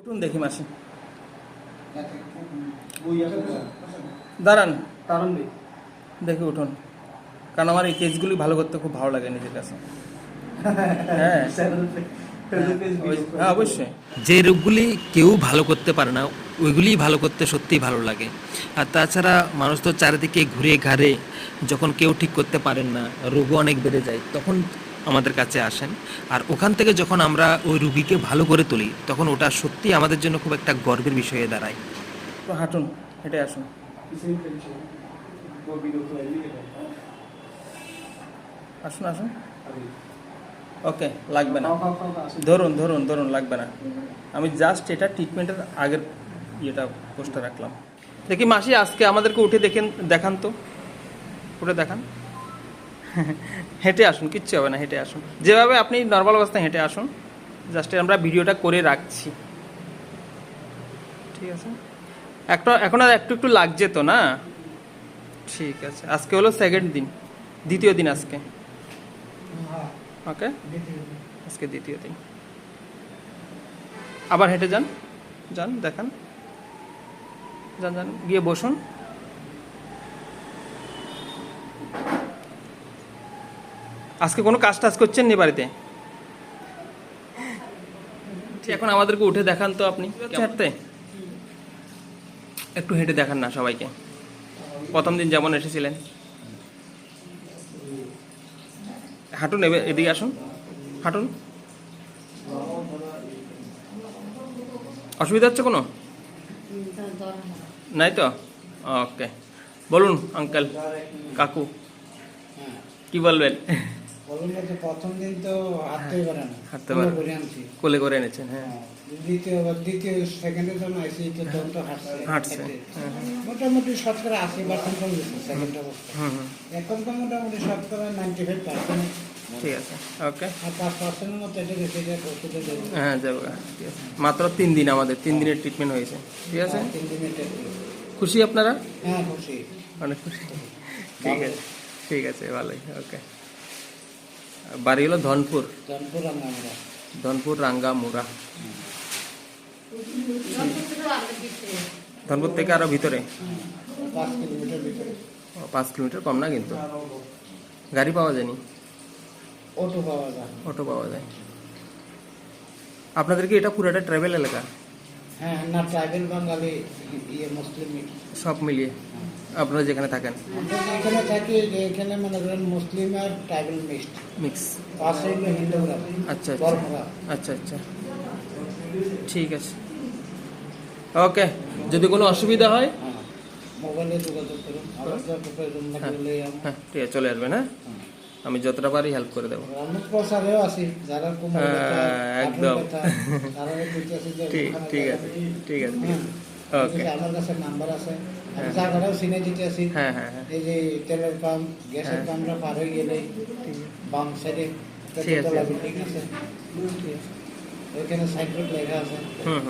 উঠুন দেখি মাসি, দাঁড়ান দাঁড়ান দেখি উঠুন, কারণ আমার এই কেসগুলি ভালো করতে খুব ভালো লাগে নিজের কাছে। হ্যাঁ হ্যাঁ অবশ্যই। যে রোগগুলি কেউ ভালো করতে পারে না ওইগুলিই ভালো করতে সত্যিই ভালো লাগে। আর তাছাড়া মানুষ তো চারিদিকে ঘুরে ঘাড়ে, যখন কেউ ঠিক করতে পারেন না, রোগও অনেক বেড়ে যায়, তখন আমাদের কাছে আসেন। আর ওখান থেকে যখন আমরা ওই রুগীকে ভালো করে তুলি, তখন ওটা সত্যিই আমাদের জন্য খুব একটা গর্বের বিষয় হয়ে দাঁড়ায়। তো হাঁটুন, হেঁটে আসুন। আসুন আসুন। ওকে, লাগবে না, ধরুন ধরুন ধরুন, লাগবে না। আমি জাস্ট এটা ট্রিটমেন্টের আগের ইয়েটা পোস্টটা রাখলাম। দেখি মাসি, আজকে আমাদেরকে উঠে দেখান তো, উঠে দেখান। হেঁটে আসুন, কিচ্ছু হবে না, হেঁটে আসুন, যেভাবে আপনি নর্মাল অবস্থায় হেঁটে আসুন। জাস্ট আমরা ভিডিওটা করে রাখছি, ঠিক আছে? এখন আর একটু একটু লাগছে তো না? ঠিক আছে, আজকে হলো সেকেন্ড দিন, দ্বিতীয় দিন আজকে। ওকে, আজকে দ্বিতীয় দিন। আবার হেঁটে যান, যান দেখান, যান যান, গিয়ে বসুন। আজকে কোনো কাজ টাজ করছেন নি বাড়িতে? এখন আমাদেরকে উঠে দেখান তো আপনি। হাঁটতে একটু হেঁটে দেখান না সবাইকে, প্রথম দিন যেমন এসেছিলেন। হাঁটুন, এদিকে আসুন, হাঁটুন। অসুবিধা হচ্ছে কোনো? নাই তো? ওকে, বলুন আঙ্কেল, কাকু, কি বলবেন? প্রথম দিন তো হাঁটতেই পারে না, হাঁটতে পারে, কোলে করে এনেছেন। হ্যাঁ, দ্বিতীয় সেকেন্ডের জন্য এসে তখন তো হাঁটছে। মোটামুটি 80% কমে গেছে সেকেন্ড অবস্থা। এখন তো মোটামুটি 95%। ঠিক আছে, ওকে। আর 5%-এর মতো এটা গেছে, এটা ওষুধে দেবো। হ্যাঁ যাবো, ঠিক আছে। মাত্র 3 দিন, আমাদের 3 দিনের ট্রিটমেন্ট হয়েছে, ঠিক আছে? 3 দিনের ট্রিটমেন্ট। খুশি আপনারা? হ্যাঁ খুশি, অনেক খুশি। ঠিক আছে, ঠিক আছে, ভালোই। ওকে, বাড়ি হলো ধনপুর, রাঙ্গামুড়া। ধনপুর রাঙ্গামুড়া। ধনপুর থেকে আরো ভিতরে 5 কিলোমিটার ভিতরে। 5 কিলোমিটার, কম না কিন্তু। গাড়ি পাওয়া যায়নি? অটো পাওয়া যায়। অটো পাওয়া যায়। আপনাদের কি এটা পুরোটা ট্রাইবেল এলাকা? হ্যাঁ, না ট্রাইবেল, বাঙালি, মুসলিম সব মিলিয়ে আপনারা যেখানে থাকেন? এখানে থাকি, এখানে মনে করেন মুসলিম আর ট্রাইবেল মিক্স। পাশে হলো হিন্দুরা। আচ্ছা আচ্ছা আচ্ছা, ঠিক আছে, ওকে। যদি কোনো অসুবিধা হয় মোবাইলে যোগাযোগ করুন। হ্যাঁ ঠিক আছে, চলে আসবেন। হ্যাঁ, আমি যতটা পারি হেল্প করে দেবো। প্রচারেও আছি, যারা একদম ঠিক আছে, ঠিক আছে, ওকে। আমার কাছে নাম্বার আছে, জায়গাটাও চিনে দিতে আছি। হ্যাঁ হ্যাঁ হ্যাঁ, এই যে তেলের পাম্প, গ্যাসের পাম্পটা পার হয়ে গেলে বাম সাইডে ঠিক আছে, বিল্ডিং আছে, ওইখানে সাইনবোর্ড লেখা আছে। হুম।